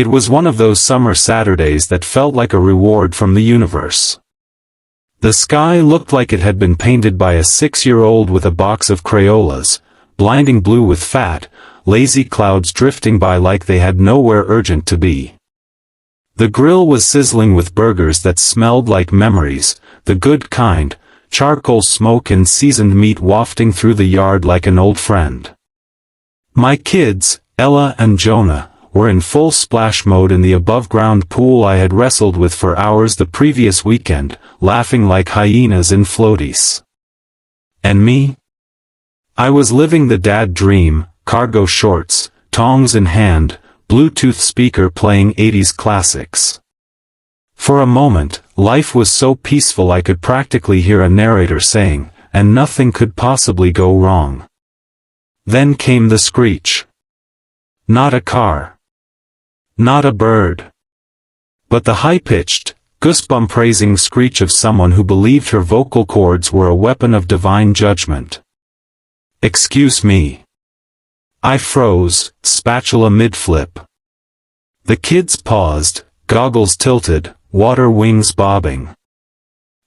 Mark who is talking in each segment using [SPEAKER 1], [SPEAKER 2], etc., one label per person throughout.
[SPEAKER 1] It was one of those summer Saturdays that felt like a reward from the universe. The sky looked like it had been painted by a 6-year-old with a box of Crayolas, blinding blue with fat, lazy clouds drifting by like they had nowhere urgent to be. The grill was sizzling with burgers that smelled like memories, the good kind, charcoal smoke and seasoned meat wafting through the yard like an old friend. My kids, Ella and Jonah, were in full splash mode in the above-ground pool I had wrestled with for hours the previous weekend, laughing like hyenas in floaties. And me? I was living the dad dream, cargo shorts, tongs in hand, Bluetooth speaker playing 80s classics. For a moment, life was so peaceful I could practically hear a narrator saying, and nothing could possibly go wrong. Then came the screech. Not a car. Not a bird. But the high-pitched, goosebump-praising screech of someone who believed her vocal cords were a weapon of divine judgment. Excuse me. I froze, spatula mid-flip. The kids paused, goggles tilted, water wings bobbing.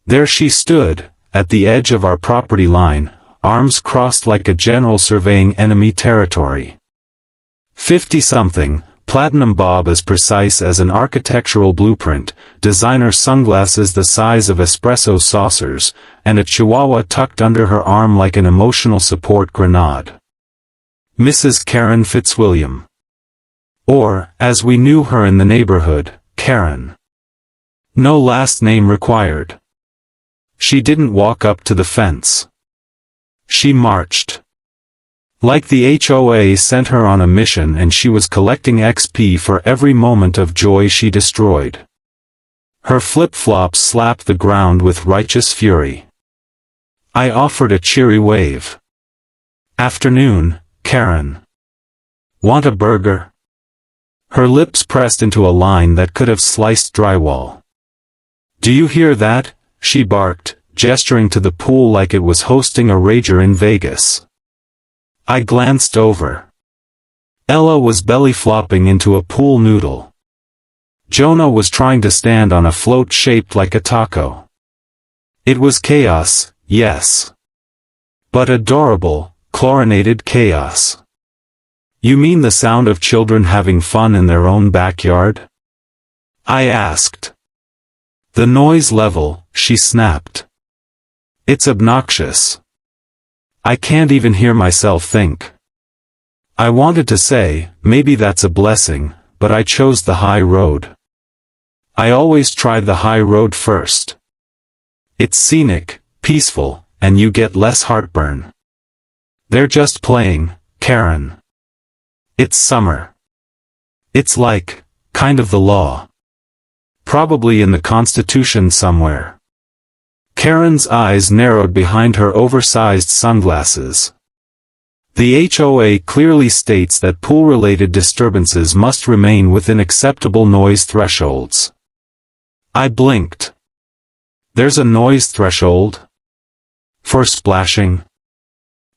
[SPEAKER 1] There she stood, at the edge of our property line, arms crossed like a general surveying enemy territory. 50-something, platinum bob as precise as an architectural blueprint, designer sunglasses the size of espresso saucers, and a chihuahua tucked under her arm like an emotional support grenade. Mrs. Karen Fitzwilliam. Or, as we knew her in the neighborhood, Karen. No last name required. She didn't walk up to the fence. She marched. Like the HOA sent her on a mission and she was collecting XP for every moment of joy she destroyed. Her flip-flops slapped the ground with righteous fury. I offered a cheery wave. Afternoon, Karen. Want a burger? Her lips pressed into a line that could have sliced drywall. Do you hear that? She barked, gesturing to the pool like it was hosting a rager in Vegas. I glanced over. Ella was belly flopping into a pool noodle. Jonah was trying to stand on a float shaped like a taco. It was chaos, yes. But adorable, chlorinated chaos. You mean the sound of children having fun in their own backyard? I asked. The noise level, she snapped. It's obnoxious. I can't even hear myself think. I wanted to say, maybe that's a blessing, but I chose the high road. I always try the high road first. It's scenic, peaceful, and you get less heartburn. They're just playing, Karen. It's summer. It's like, kind of the law. Probably in the Constitution somewhere. Karen's eyes narrowed behind her oversized sunglasses. The HOA clearly states that pool-related disturbances must remain within acceptable noise thresholds. I blinked. There's a noise threshold? For splashing?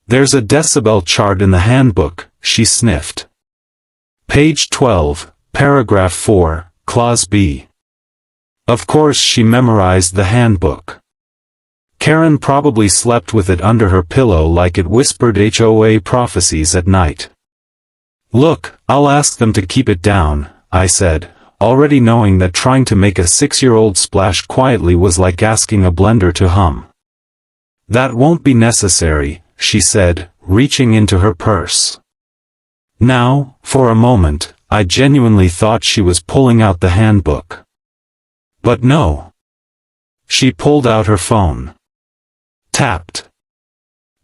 [SPEAKER 1] There's a decibel chart in the handbook, she sniffed. Page 12, paragraph 4, clause B. Of course she memorized the handbook. Karen probably slept with it under her pillow like it whispered HOA prophecies at night. Look, I'll ask them to keep it down, I said, already knowing that trying to make a 6-year-old splash quietly was like asking a blender to hum. That won't be necessary, she said, reaching into her purse. Now, for a moment, I genuinely thought she was pulling out the handbook. But no. She pulled out her phone. Tapped.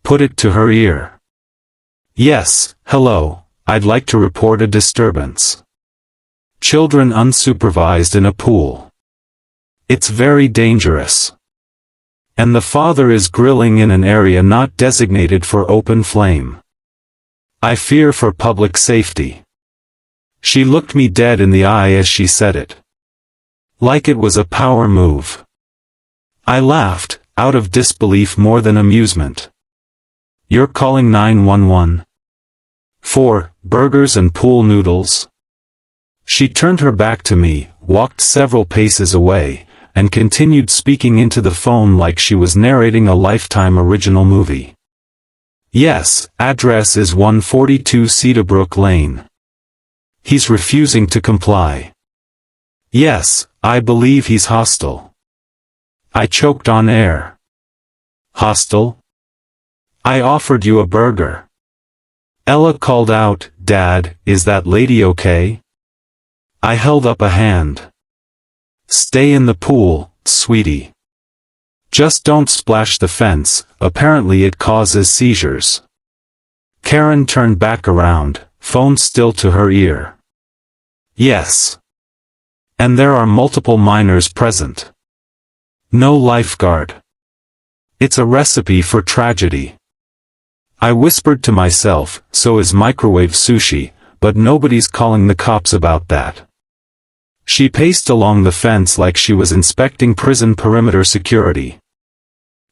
[SPEAKER 1] Put it to her ear. Yes, hello, I'd like to report a disturbance. Children unsupervised in a pool. It's very dangerous. And the father is grilling in an area not designated for open flame. I fear for public safety. She looked me dead in the eye as she said it. Like it was a power move. I laughed, out of disbelief more than amusement. You're calling 911? For burgers and pool noodles? She turned her back to me, walked several paces away, and continued speaking into the phone like she was narrating a Lifetime original movie. Yes, address is 142 Cedarbrook Lane. He's refusing to comply. Yes, I believe he's hostile. I choked on air. Hostile? I offered you a burger. Ella called out, Dad, is that lady okay? I held up a hand. Stay in the pool, sweetie. Just don't splash the fence, apparently it causes seizures. Karen turned back around, phone still to her ear. Yes. And there are multiple minors present. No lifeguard. It's a recipe for tragedy. I whispered to myself, so is microwave sushi, but nobody's calling the cops about that. She paced along the fence like she was inspecting prison perimeter security.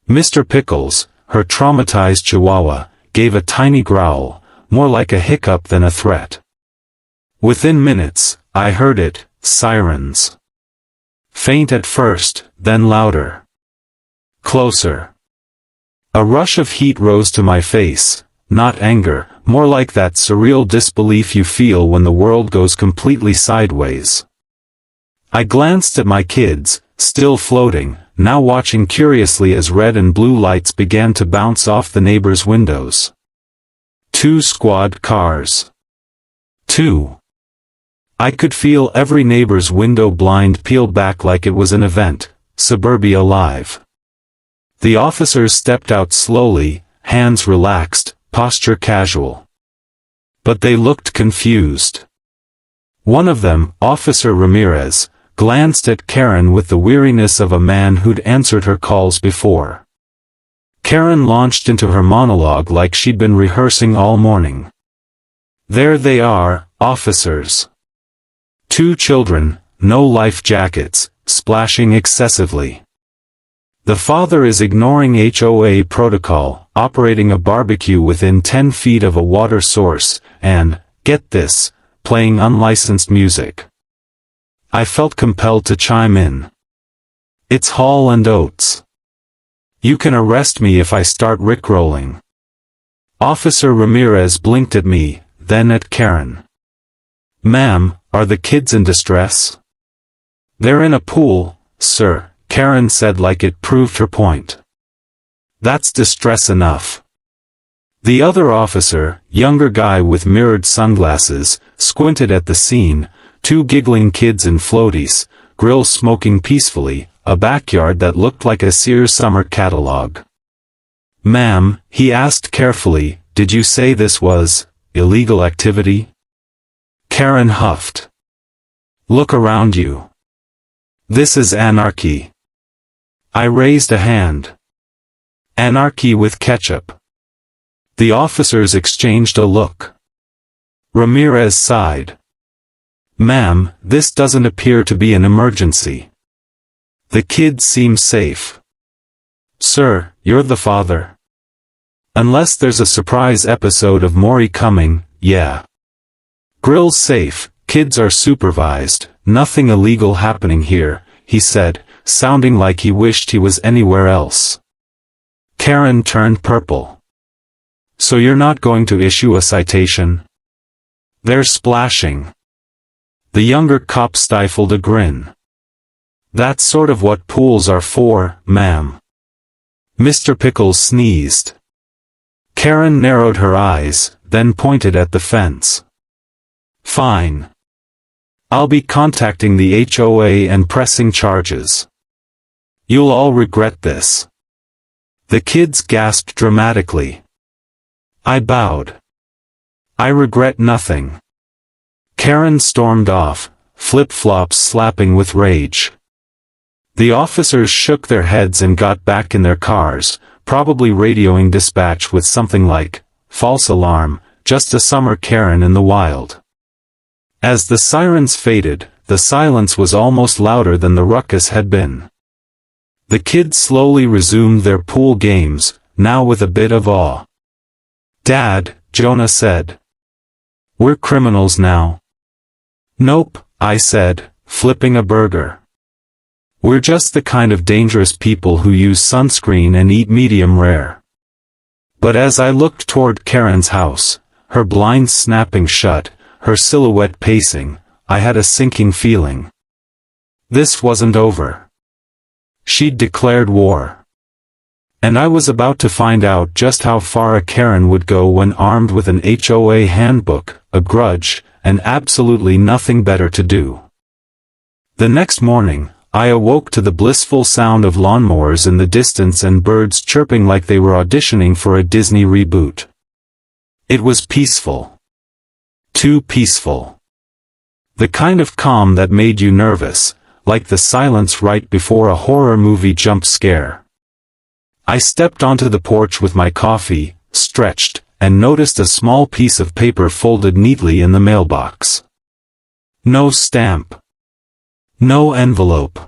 [SPEAKER 1] Mr. Pickles, her traumatized chihuahua, gave a tiny growl, more like a hiccup than a threat. Within minutes, I heard it, sirens. Faint at first, then louder. Closer. A rush of heat rose to my face, not anger, more like that surreal disbelief you feel when the world goes completely sideways. I glanced at my kids, still floating, now watching curiously as red and blue lights began to bounce off the neighbors' windows. 2 squad cars. 2. I could feel every neighbor's window blind peeled back like it was an event, suburbia live. The officers stepped out slowly, hands relaxed, posture casual. But they looked confused. One of them, Officer Ramirez, glanced at Karen with the weariness of a man who'd answered her calls before. Karen launched into her monologue like she'd been rehearsing all morning. There they are, officers. 2 children, no life jackets, splashing excessively. The father is ignoring HOA protocol, operating a barbecue within 10 feet of a water source, and, get this, playing unlicensed music. I felt compelled to chime in. It's Hall & Oates. You can arrest me if I start rickrolling. Officer Ramirez blinked at me, then at Karen. Ma'am, are the kids in distress? They're in a pool, sir, Karen said like it proved her point. That's distress enough. The other officer, younger guy with mirrored sunglasses, squinted at the scene, 2 giggling kids in floaties, grills smoking peacefully, a backyard that looked like a Sears summer catalog. Ma'am, he asked carefully, did you say this was illegal activity? Karen huffed. Look around you. This is anarchy. I raised a hand. Anarchy with ketchup. The officers exchanged a look. Ramirez sighed. Ma'am, this doesn't appear to be an emergency. The kids seem safe. Sir, you're the father. Unless there's a surprise episode of Maury coming, yeah. Grill's safe, kids are supervised, nothing illegal happening here, he said, sounding like he wished he was anywhere else. Karen turned purple. So you're not going to issue a citation? They're splashing. The younger cop stifled a grin. That's sort of what pools are for, ma'am. Mr. Pickles sneezed. Karen narrowed her eyes, then pointed at the fence. Fine. I'll be contacting the HOA and pressing charges. You'll all regret this. The kids gasped dramatically. I bowed. I regret nothing. Karen stormed off, flip-flops slapping with rage. The officers shook their heads and got back in their cars, probably radioing dispatch with something like, false alarm, just a summer Karen in the wild. As the sirens faded, the silence was almost louder than the ruckus had been. The kids slowly resumed their pool games, now with a bit of awe. Dad, Jonah said. We're criminals now. Nope, I said, flipping a burger. We're just the kind of dangerous people who use sunscreen and eat medium rare. But as I looked toward Karen's house, her blinds snapping shut, her silhouette pacing, I had a sinking feeling. This wasn't over. She'd declared war. And I was about to find out just how far a Karen would go when armed with an HOA handbook, a grudge, and absolutely nothing better to do. The next morning, I awoke to the blissful sound of lawnmowers in the distance and birds chirping like they were auditioning for a Disney reboot. It was peaceful. Too peaceful. The kind of calm that made you nervous, like the silence right before a horror movie jump scare. I stepped onto the porch with my coffee, stretched, and noticed a small piece of paper folded neatly in the mailbox. No stamp. No envelope.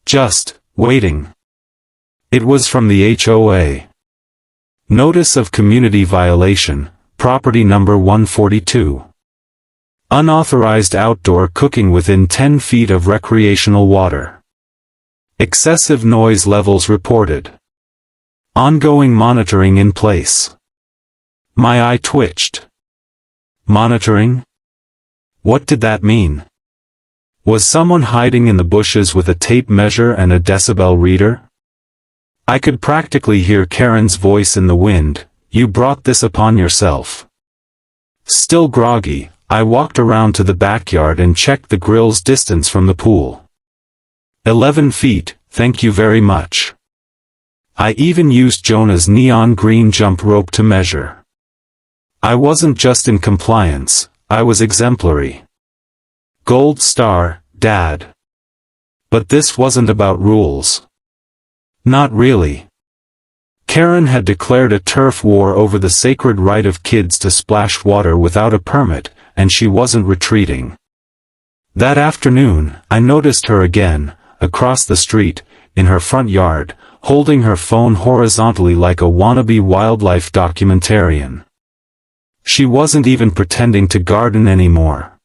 [SPEAKER 1] Just, waiting. It was from the HOA. Notice of community violation, property number 142. Unauthorized outdoor cooking within 10 feet of recreational water. Excessive noise levels reported. Ongoing monitoring in place. My eye twitched. Monitoring? What did that mean? Was someone hiding in the bushes with a tape measure and a decibel reader? I could practically hear Karen's voice in the wind, "You brought this upon yourself." Still groggy, I walked around to the backyard and checked the grill's distance from the pool. 11 feet, thank you very much. I even used Jonah's neon green jump rope to measure. I wasn't just in compliance, I was exemplary. Gold star, Dad. But this wasn't about rules. Not really. Karen had declared a turf war over the sacred right of kids to splash water without a permit, and she wasn't retreating. That afternoon, I noticed her again, across the street, in her front yard, holding her phone horizontally like a wannabe wildlife documentarian. She wasn't even pretending to garden anymore.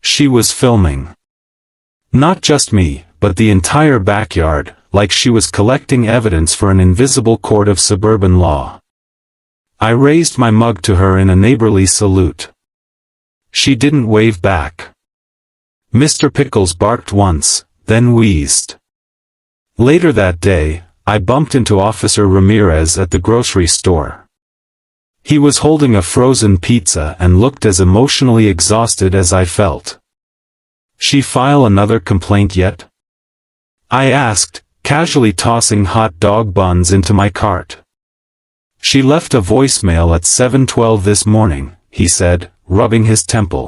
[SPEAKER 1] She was filming. Not just me, but the entire backyard, like she was collecting evidence for an invisible court of suburban law. I raised my mug to her in a neighborly salute. She didn't wave back. Mr. Pickles barked once, then wheezed. Later that day, I bumped into Officer Ramirez at the grocery store. He was holding a frozen pizza and looked as emotionally exhausted as I felt. "She file another complaint yet?" I asked, casually tossing hot dog buns into my cart. "She left a voicemail at 7:12 this morning," he said, rubbing his temple.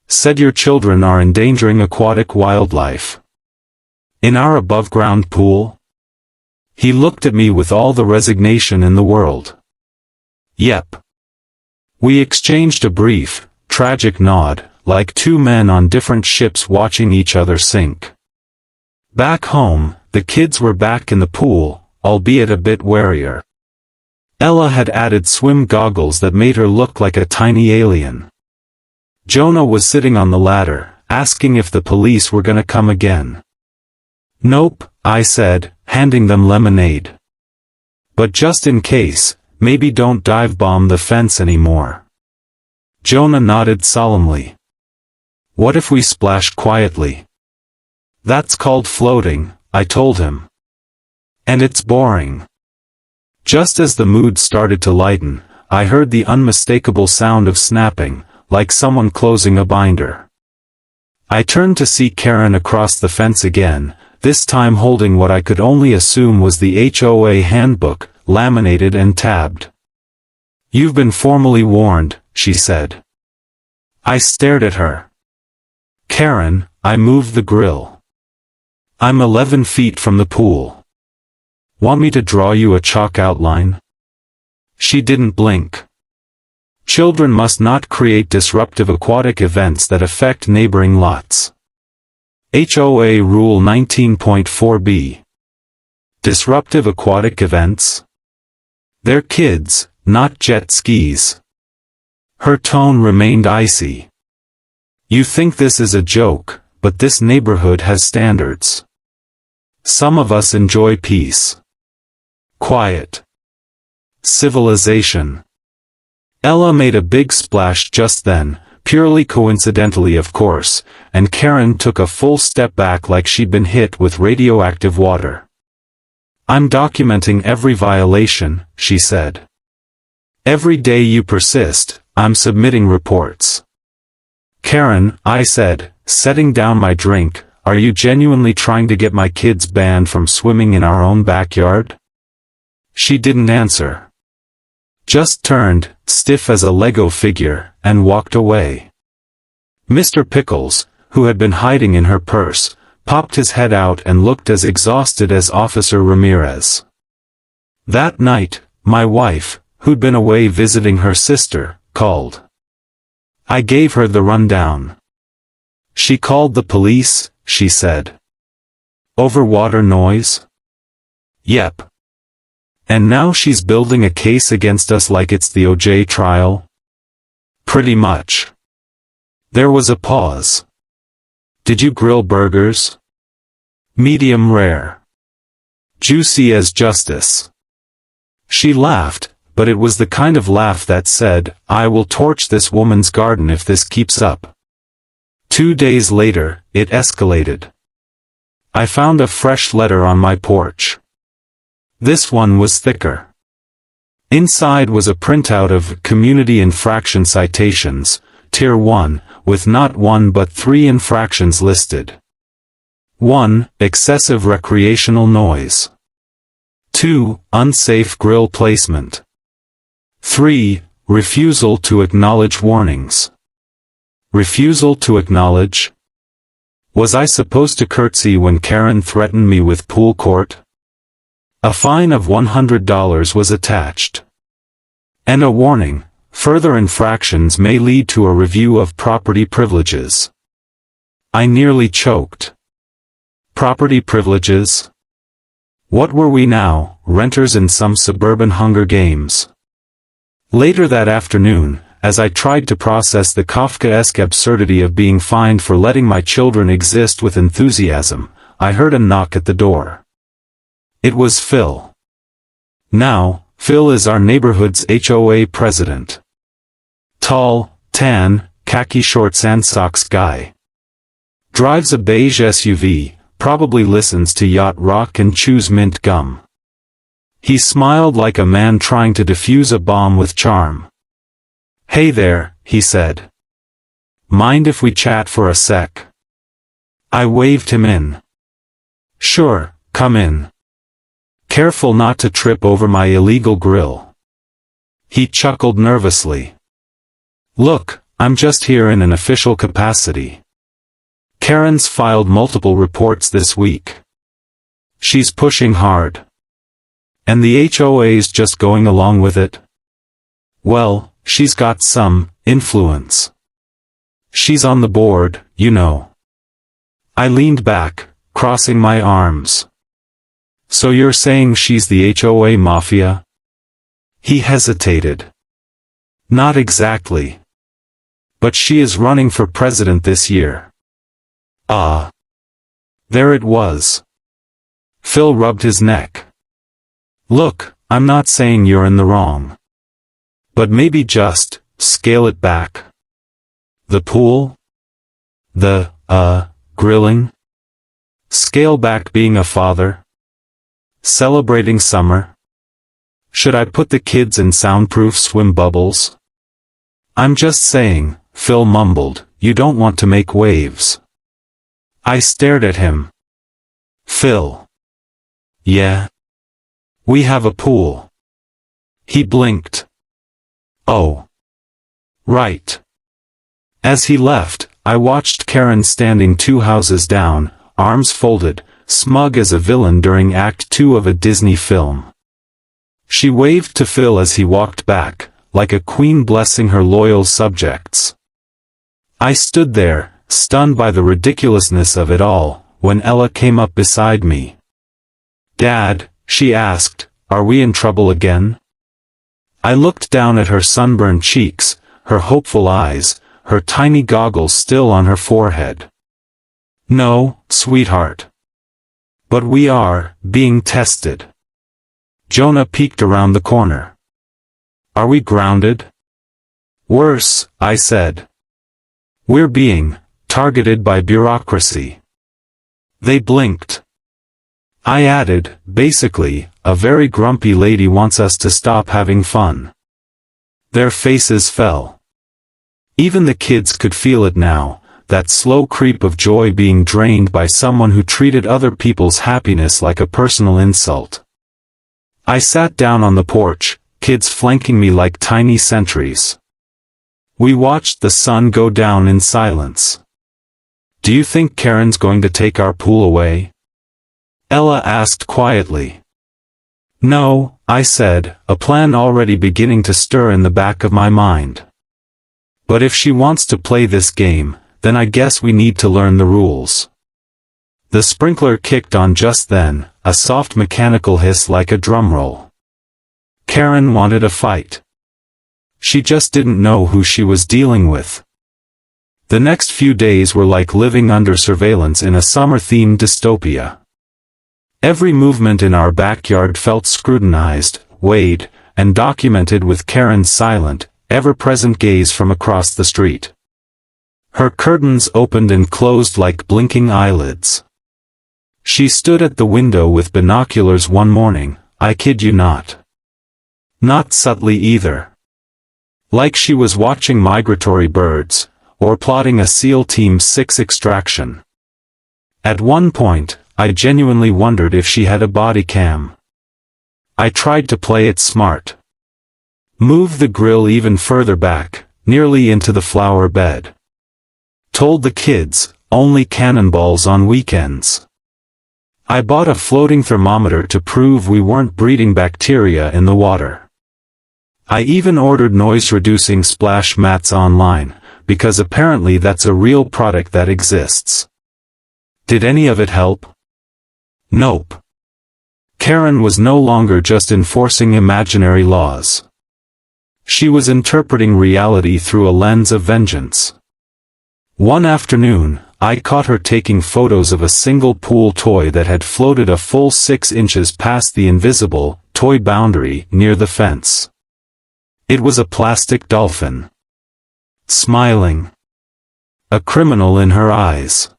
[SPEAKER 1] "Said your children are endangering aquatic wildlife. In our above-ground pool?" He looked at me with all the resignation in the world. "Yep." We exchanged a brief, tragic nod, like two men on different ships watching each other sink. Back home, the kids were back in the pool, albeit a bit warier. Ella had added swim goggles that made her look like a tiny alien. Jonah was sitting on the ladder, asking if the police were gonna come again. "Nope," I said, handing them lemonade. "But just in case, maybe don't dive bomb the fence anymore." Jonah nodded solemnly. "What if we splash quietly?" "That's called floating," I told him. "And it's boring." Just as the mood started to lighten, I heard the unmistakable sound of snapping, like someone closing a binder. I turned to see Karen across the fence again, this time holding what I could only assume was the HOA handbook, laminated and tabbed. "You've been formally warned," she said. I stared at her. "Karen," I moved the grill. "I'm 11 feet from the pool. Want me to draw you a chalk outline?" She didn't blink. Children must not create disruptive aquatic events that affect neighboring lots. HOA Rule 19.4b. Disruptive aquatic events? They're kids, not jet skis. Her tone remained icy. You think this is a joke, but this neighborhood has standards. Some of us enjoy peace. Quiet. Civilization. Ella made a big splash just then, purely coincidentally of course, and Karen took a full step back like she'd been hit with radioactive water. I'm documenting every violation, she said. Every day you persist, I'm submitting reports. Karen, I said, setting down my drink, are you genuinely trying to get my kids banned from swimming in our own backyard? She didn't answer. Just turned, stiff as a Lego figure, and walked away. Mr. Pickles, who had been hiding in her purse, popped his head out and looked as exhausted as Officer Ramirez. That night, my wife, who'd been away visiting her sister, called. I gave her the rundown. She called the police, she said. Over water noise? Yep. And now she's building a case against us like it's the O.J. trial? Pretty much. There was a pause. Did you grill burgers? Medium rare. Juicy as justice. She laughed, but it was the kind of laugh that said, I will torch this woman's garden if this keeps up. 2 days later, it escalated. I found a fresh letter on my porch. This one was thicker. Inside was a printout of community infraction citations, Tier 1, with not 1 but 3 infractions listed. 1. Excessive recreational noise. 2. Unsafe grill placement. 3. Refusal to acknowledge warnings. Refusal to acknowledge? Was I supposed to curtsy when Karen threatened me with pool court? A fine of $100 was attached. And a warning, further infractions may lead to a review of property privileges. I nearly choked. Property privileges? What were we now, renters in some suburban Hunger Games? Later that afternoon, as I tried to process the Kafkaesque absurdity of being fined for letting my children exist with enthusiasm, I heard a knock at the door. It was Phil. Now, Phil is our neighborhood's HOA president. Tall, tan, khaki shorts and socks guy. Drives a beige SUV, probably listens to yacht rock and chews mint gum. He smiled like a man trying to defuse a bomb with charm. Hey there, he said. Mind if we chat for a sec? I waved him in. Sure, come in. Careful not to trip over my illegal grill. He chuckled nervously. Look, I'm just here in an official capacity. Karen's filed multiple reports this week. She's pushing hard. And the HOA's just going along with it? Well, she's got some influence. She's on the board, you know. I leaned back, crossing my arms. So you're saying she's the HOA mafia? He hesitated. Not exactly. But she is running for president this year. Ah. There it was. Phil rubbed his neck. Look, I'm not saying you're in the wrong. But maybe just, scale it back. The pool? The, grilling? Scale back being a father? Celebrating summer? Should I put the kids in soundproof swim bubbles? I'm just saying, Phil mumbled, you don't want to make waves. I stared at him. Phil. Yeah? We have a pool. He blinked. Oh. Right. As he left, I watched Karen standing 2 houses down, arms folded, smug as a villain during Act 2 of a Disney film. She waved to Phil as he walked back, like a queen blessing her loyal subjects. I stood there, stunned by the ridiculousness of it all, when Ella came up beside me. Dad, she asked, are we in trouble again? I looked down at her sunburned cheeks, her hopeful eyes, her tiny goggles still on her forehead. "No, sweetheart. But we are being tested." Jonah peeked around the corner. "Are we grounded?" "Worse," I said. "We're being targeted by bureaucracy." They blinked. I added, "Basically, a very grumpy lady wants us to stop having fun." Their faces fell. Even the kids could feel it now, that slow creep of joy being drained by someone who treated other people's happiness like a personal insult. I sat down on the porch, kids flanking me like tiny sentries. We watched the sun go down in silence. "Do you think Karen's going to take our pool away?" Ella asked quietly. "No," I said, a plan already beginning to stir in the back of my mind. "But if she wants to play this game, then I guess we need to learn the rules." The sprinkler kicked on just then, a soft mechanical hiss like a drum roll. Karen wanted a fight. She just didn't know who she was dealing with. The next few days were like living under surveillance in a summer-themed dystopia. Every movement in our backyard felt scrutinized, weighed, and documented with Karen's silent, ever-present gaze from across the street. Her curtains opened and closed like blinking eyelids. She stood at the window with binoculars one morning, I kid you not. Not subtly either. Like she was watching migratory birds, or plotting a SEAL Team 6 extraction. At one point, I genuinely wondered if she had a body cam. I tried to play it smart. Move the grill even further back, nearly into the flower bed. Told the kids, only cannonballs on weekends. I bought a floating thermometer to prove we weren't breeding bacteria in the water. I even ordered noise-reducing splash mats online, because apparently that's a real product that exists. Did any of it help? Nope. Karen was no longer just enforcing imaginary laws. She was interpreting reality through a lens of vengeance. One afternoon, I caught her taking photos of a single pool toy that had floated a full 6 inches past the invisible toy boundary near the fence. It was a plastic dolphin. Smiling. A criminal in her eyes.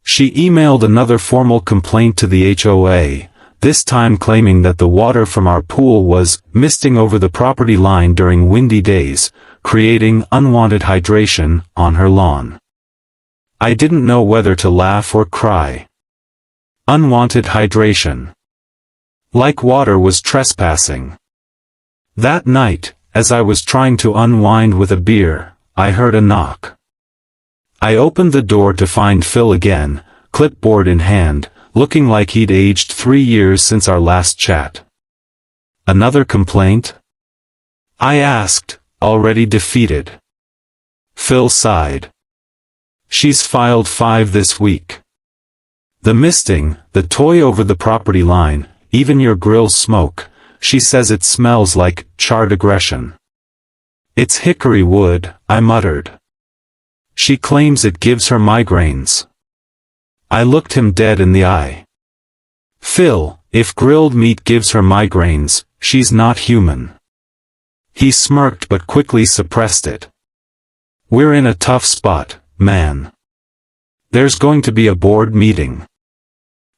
[SPEAKER 1] She emailed another formal complaint to the HOA, this time claiming that the water from our pool was misting over the property line during windy days, creating unwanted hydration on her lawn. I didn't know whether to laugh or cry. Unwanted hydration. Like water was trespassing. That night, as I was trying to unwind with a beer, I heard a knock. I opened the door to find Phil again, clipboard in hand, looking like he'd aged 3 years since our last chat. "Another complaint?" I asked, already defeated. Phil sighed. "She's filed 5 this week. The misting, the toy over the property line, even your grill's smoke, she says it smells like charred aggression." "It's hickory wood," I muttered. "She claims it gives her migraines." I looked him dead in the eye. "Phil, if grilled meat gives her migraines, she's not human." He smirked but quickly suppressed it. "We're in a tough spot, man. There's going to be a board meeting.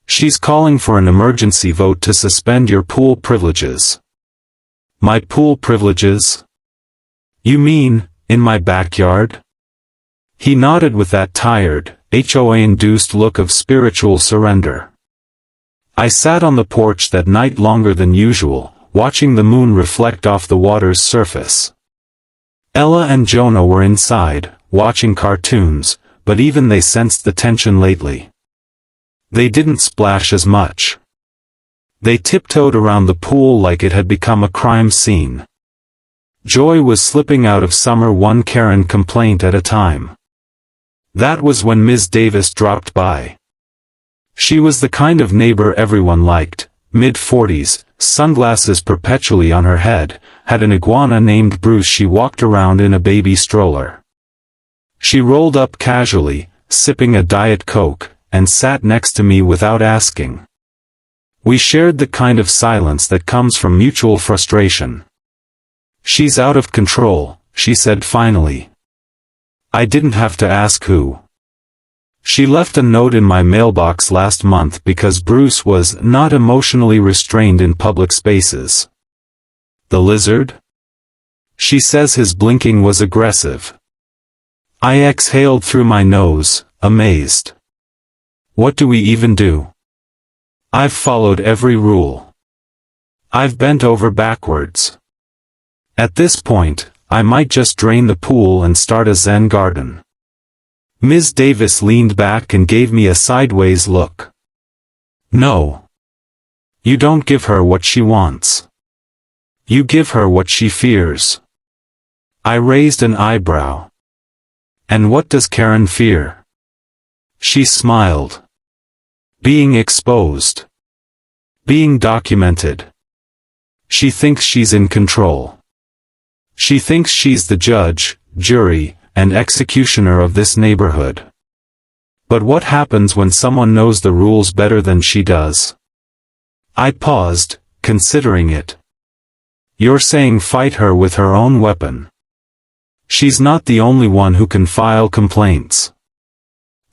[SPEAKER 1] She's calling for an emergency vote to suspend your pool privileges." "My pool privileges? You mean, in my backyard?" He nodded with that tired, HOA-induced look of spiritual surrender. I sat on the porch that night longer than usual, watching the moon reflect off the water's surface. Ella and Jonah were inside, watching cartoons, but even they sensed the tension lately. They didn't splash as much. They tiptoed around the pool like it had become a crime scene. Joy was slipping out of summer, one Karen complaint at a time. That was when Ms. Davis dropped by. She was the kind of neighbor everyone liked, mid-40s, sunglasses perpetually on her head, had an iguana named Bruce. She walked around in a baby stroller. She rolled up casually, sipping a Diet Coke, and sat next to me without asking. We shared the kind of silence that comes from mutual frustration. "She's out of control," she said finally. I didn't have to ask who. She left a note in my mailbox last month because Bruce was not emotionally restrained in public spaces. The lizard? She says his blinking was aggressive. I exhaled through my nose, amazed. What do we even do? I've followed every rule. I've bent over backwards. At this point, I might just drain the pool and start a Zen garden. Ms. Davis leaned back and gave me a sideways look. No. You don't give her what she wants. You give her what she fears. I raised an eyebrow. And what does Karen fear? She smiled. Being exposed. Being documented. She thinks she's in control. She thinks she's the judge, jury, and executioner of this neighborhood. But what happens when someone knows the rules better than she does? I paused, considering it. You're saying fight her with her own weapon. She's not the only one who can file complaints.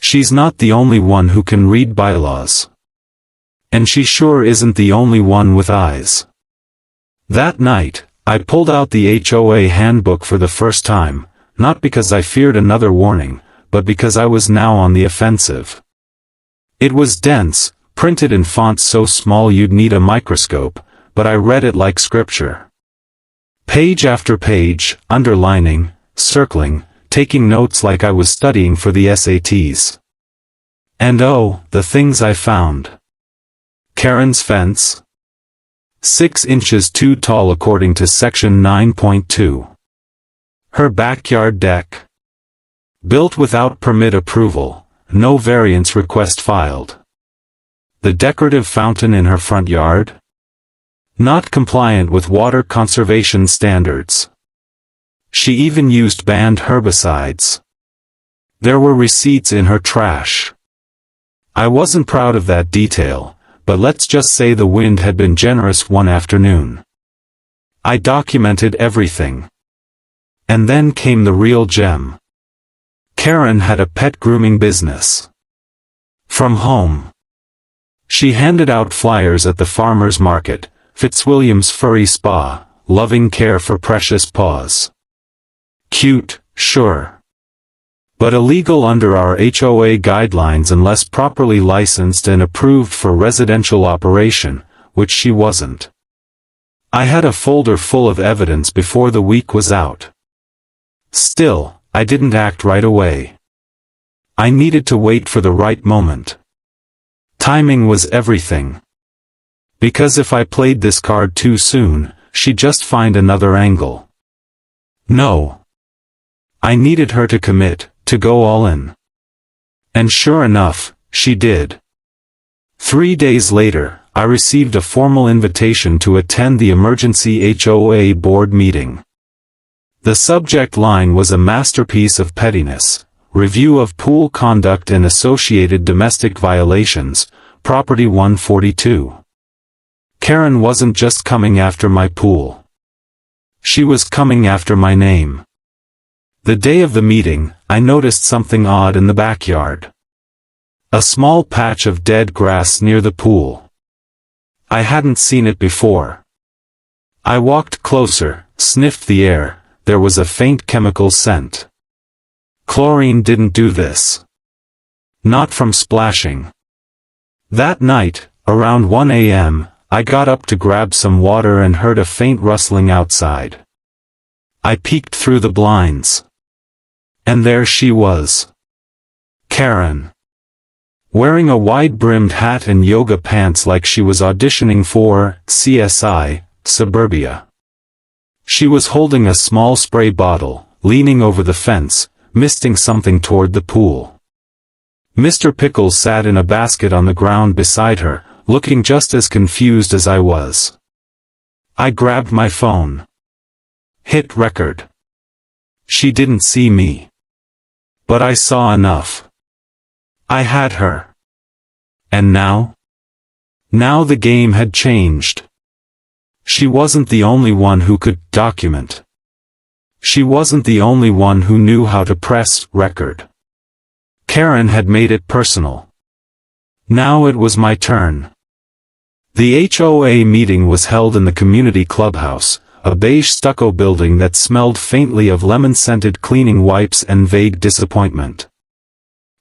[SPEAKER 1] She's not the only one who can read bylaws. And she sure isn't the only one with eyes. That night, I pulled out the HOA handbook for the first time, not because I feared another warning, but because I was now on the offensive. It was dense, printed in fonts so small you'd need a microscope, but I read it like scripture. Page after page, underlining, circling, taking notes like I was studying for the SATs. And oh, the things I found. Karen's fence. 6 inches too tall according to section 9.2. Her backyard deck. Built without permit approval, no variance request filed. The decorative fountain in her front yard. Not compliant with water conservation standards. She even used banned herbicides. There were receipts in her trash. I wasn't proud of that detail, but let's just say the wind had been generous one afternoon. I documented everything. And then came the real gem. Karen had a pet grooming business. From home. She handed out flyers at the farmer's market, Fitzwilliam's Furry Spa, loving care for precious paws. Cute, sure. But illegal under our HOA guidelines unless properly licensed and approved for residential operation, which she wasn't. I had a folder full of evidence before the week was out. Still, I didn't act right away. I needed to wait for the right moment. Timing was everything. Because if I played this card too soon, she'd just find another angle. No. I needed her to commit, to go all in. And sure enough, she did. 3 days later, I received a formal invitation to attend the emergency HOA board meeting. The subject line was a masterpiece of pettiness, review of pool conduct and associated domestic violations, property 142. Karen wasn't just coming after my pool. She was coming after my name. The day of the meeting, I noticed something odd in the backyard. A small patch of dead grass near the pool. I hadn't seen it before. I walked closer, sniffed the air. There was a faint chemical scent. Chlorine didn't do this. Not from splashing. That night, around 1 a.m., I got up to grab some water and heard a faint rustling outside. I peeked through the blinds. And there she was. Karen. Wearing a wide-brimmed hat and yoga pants like she was auditioning for CSI, Suburbia. She was holding a small spray bottle, leaning over the fence, misting something toward the pool. Mr. Pickles sat in a basket on the ground beside her, looking just as confused as I was. I grabbed my phone. Hit record. She didn't see me. But I saw enough. I had her. And now? Now the game had changed. She wasn't the only one who could document. She wasn't the only one who knew how to press record. Karen had made it personal. Now it was my turn. The HOA meeting was held in the community clubhouse, a beige stucco building that smelled faintly of lemon-scented cleaning wipes and vague disappointment.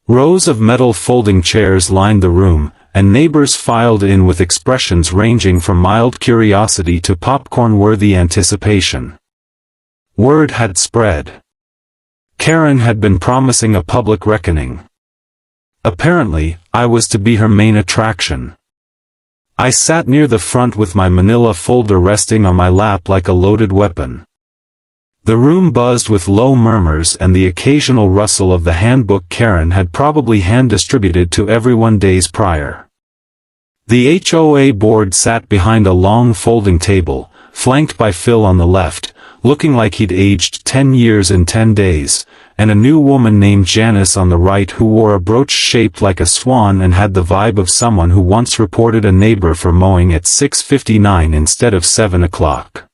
[SPEAKER 1] Rows of metal folding chairs lined the room, and neighbors filed in with expressions ranging from mild curiosity to popcorn-worthy anticipation. Word had spread. Karen had been promising a public reckoning. Apparently, I was to be her main attraction. I sat near the front with my manila folder resting on my lap like a loaded weapon. The room buzzed with low murmurs and the occasional rustle of the handbook Karen had probably hand-distributed to everyone days prior. The HOA board sat behind a long folding table, flanked by Phil on the left, looking like he'd aged 10 years in 10 days, and a new woman named Janice on the right who wore a brooch shaped like a swan and had the vibe of someone who once reported a neighbor for mowing at 6:59 instead of 7 o'clock.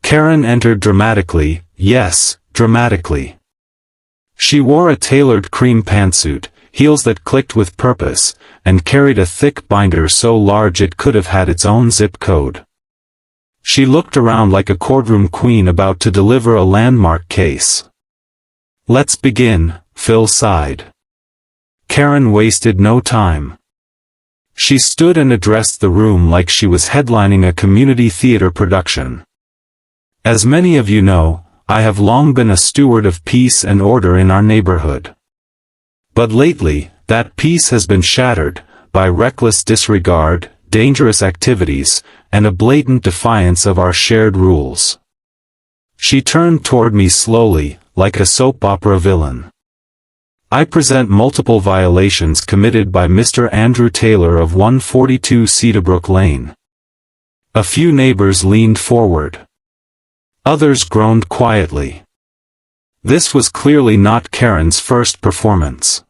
[SPEAKER 1] Karen entered dramatically, yes, dramatically. She wore a tailored cream pantsuit, heels that clicked with purpose, and carried a thick binder so large it could have had its own zip code. She looked around like a courtroom queen about to deliver a landmark case. "Let's begin," Phil sighed. Karen wasted no time. She stood and addressed the room like she was headlining a community theater production. "As many of you know, I have long been a steward of peace and order in our neighborhood. But lately, that peace has been shattered by reckless disregard, dangerous activities, and a blatant defiance of our shared rules." She turned toward me slowly, like a soap opera villain. "I present multiple violations committed by Mr. Andrew Taylor of 142 Cedarbrook Lane." A few neighbors leaned forward. Others groaned quietly. This was clearly not Karen's first performance.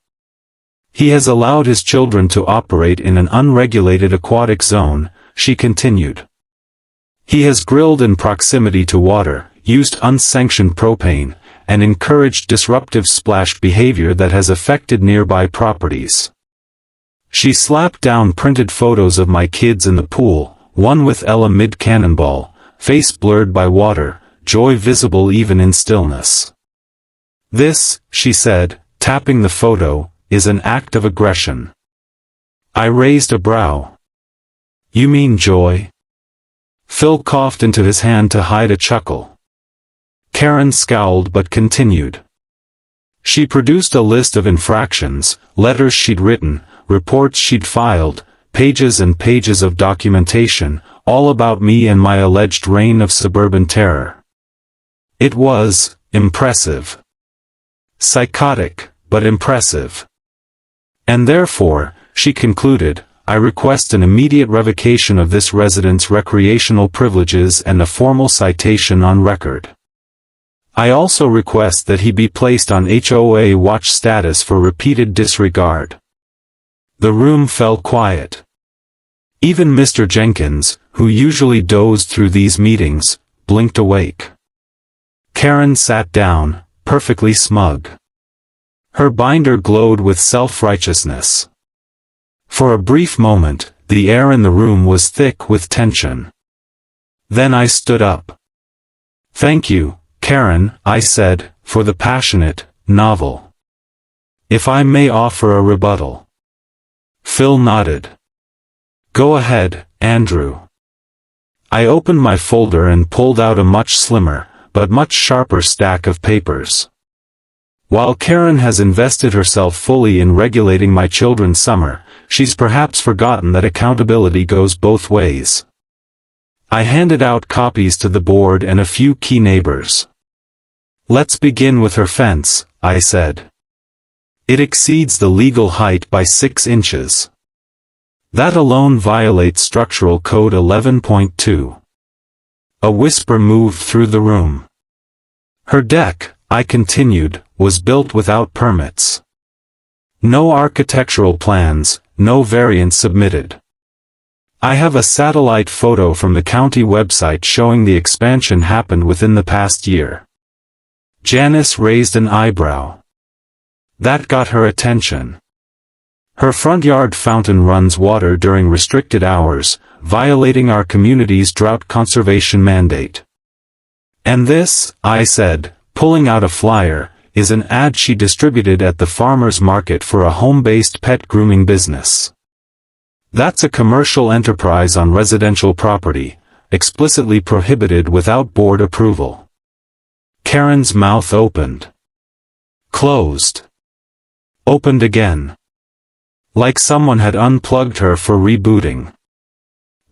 [SPEAKER 1] "He has allowed his children to operate in an unregulated aquatic zone," she continued. "He has grilled in proximity to water, used unsanctioned propane, and encouraged disruptive splash behavior that has affected nearby properties." She slapped down printed photos of my kids in the pool, one with Ella mid-cannonball, face blurred by water, joy visible even in stillness. "This," she said, tapping the photo, "is an act of aggression." I raised a brow. "You mean joy?" Phil coughed into his hand to hide a chuckle. Karen scowled but continued. She produced a list of infractions, letters she'd written, reports she'd filed, pages and pages of documentation, all about me and my alleged reign of suburban terror. It was impressive. Psychotic, but impressive. "And therefore," she concluded, "I request an immediate revocation of this resident's recreational privileges and a formal citation on record. I also request that he be placed on HOA watch status for repeated disregard." The room fell quiet. Even Mr. Jenkins, who usually dozed through these meetings, blinked awake. Karen sat down, perfectly smug. Her binder glowed with self-righteousness. For a brief moment, the air in the room was thick with tension. Then I stood up. "Thank you, Karen," I said, "for the passionate, novel. If I may offer a rebuttal." Phil nodded. "Go ahead, Andrew." I opened my folder and pulled out a much slimmer, but much sharper stack of papers. While Karen has invested herself fully in regulating my children's summer, she's perhaps forgotten that accountability goes both ways. I handed out copies to the board and a few key neighbors. "Let's begin with her fence," I said. "It exceeds the legal height by 6 inches. That alone violates Structural Code 11.2. A whisper moved through the room. "Her deck," I continued, was built without permits. No architectural plans, no variants submitted. I have a satellite photo from the county website showing the expansion happened within the past year. Janice raised an eyebrow. That got her attention. Her front yard fountain runs water during restricted hours, violating our community's drought conservation mandate. And this, I said, pulling out a flyer, is an ad she distributed at the farmer's market for a home-based pet grooming business. That's a commercial enterprise on residential property, explicitly prohibited without board approval. Karen's mouth opened. Closed. Opened again. Like someone had unplugged her for rebooting.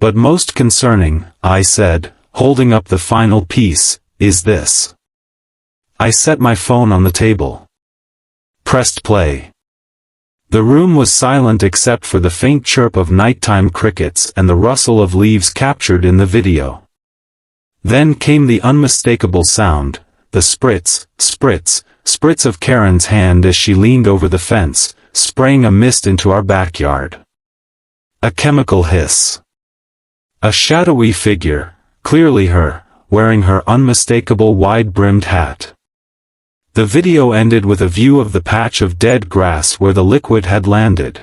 [SPEAKER 1] But most concerning, I said, holding up the final piece, is this. I set my phone on the table. Pressed play. The room was silent except for the faint chirp of nighttime crickets and the rustle of leaves captured in the video. Then came the unmistakable sound, the spritz, spritz, spritz of Karen's hand as she leaned over the fence, spraying a mist into our backyard. A chemical hiss. A shadowy figure, clearly her, wearing her unmistakable wide-brimmed hat. The video ended with a view of the patch of dead grass where the liquid had landed.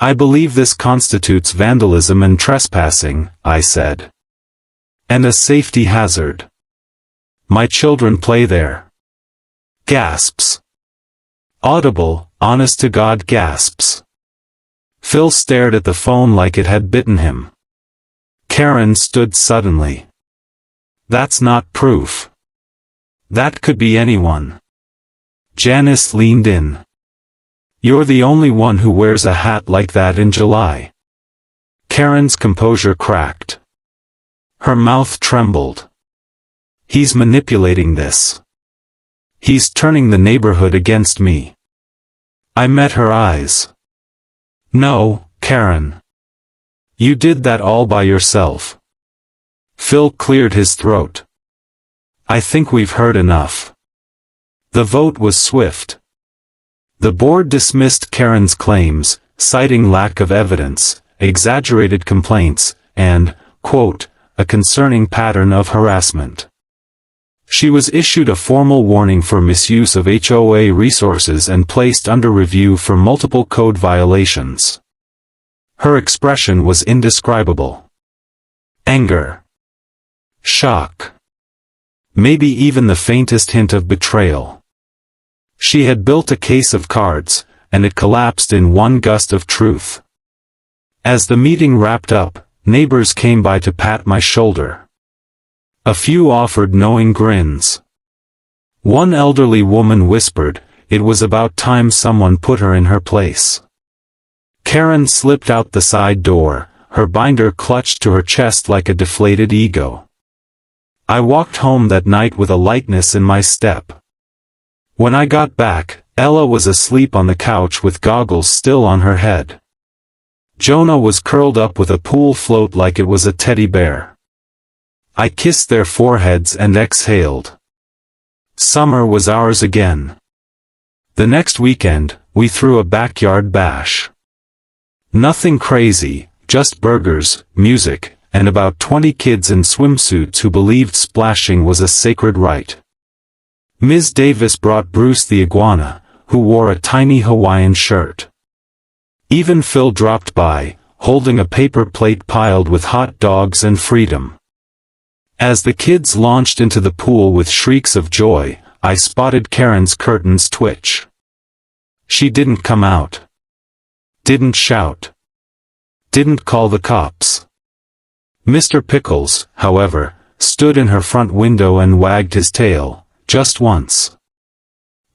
[SPEAKER 1] I believe this constitutes vandalism and trespassing, I said. And a safety hazard. My children play there. Gasps. Audible, honest-to-God gasps. Phil stared at the phone like it had bitten him. Karen stood suddenly. That's not proof. That could be anyone. Janice leaned in. You're the only one who wears a hat like that in July. Karen's composure cracked. Her mouth trembled. He's manipulating this. He's turning the neighborhood against me. I met her eyes. No, Karen. You did that all by yourself. Phil cleared his throat. I think we've heard enough. The vote was swift. The board dismissed Karen's claims, citing lack of evidence, exaggerated complaints, and, quote, a concerning pattern of harassment. She was issued a formal warning for misuse of HOA resources and placed under review for multiple code violations. Her expression was indescribable. Anger. Shock. Maybe even the faintest hint of betrayal. She had built a case of cards, and it collapsed in one gust of truth. As the meeting wrapped up, neighbors came by to pat my shoulder. A few offered knowing grins. One elderly woman whispered, it was about time someone put her in her place. Karen slipped out the side door, her binder clutched to her chest like a deflated ego. I walked home that night with a lightness in my step. When I got back, Ella was asleep on the couch with goggles still on her head. Jonah was curled up with a pool float like it was a teddy bear. I kissed their foreheads and exhaled. Summer was ours again. The next weekend, we threw a backyard bash. Nothing crazy, just burgers, music, and about 20 kids in swimsuits who believed splashing was a sacred rite. Ms. Davis brought Bruce the iguana, who wore a tiny Hawaiian shirt. Even Phil dropped by, holding a paper plate piled with hot dogs and freedom. As the kids launched into the pool with shrieks of joy, I spotted Karen's curtains twitch. She didn't come out. Didn't shout. Didn't call the cops. Mr. Pickles, however, stood in her front window and wagged his tail, just once.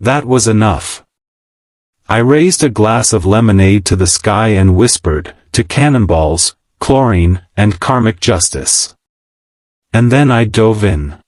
[SPEAKER 1] That was enough. I raised a glass of lemonade to the sky and whispered, to cannonballs, chlorine, and karmic justice. And then I dove in.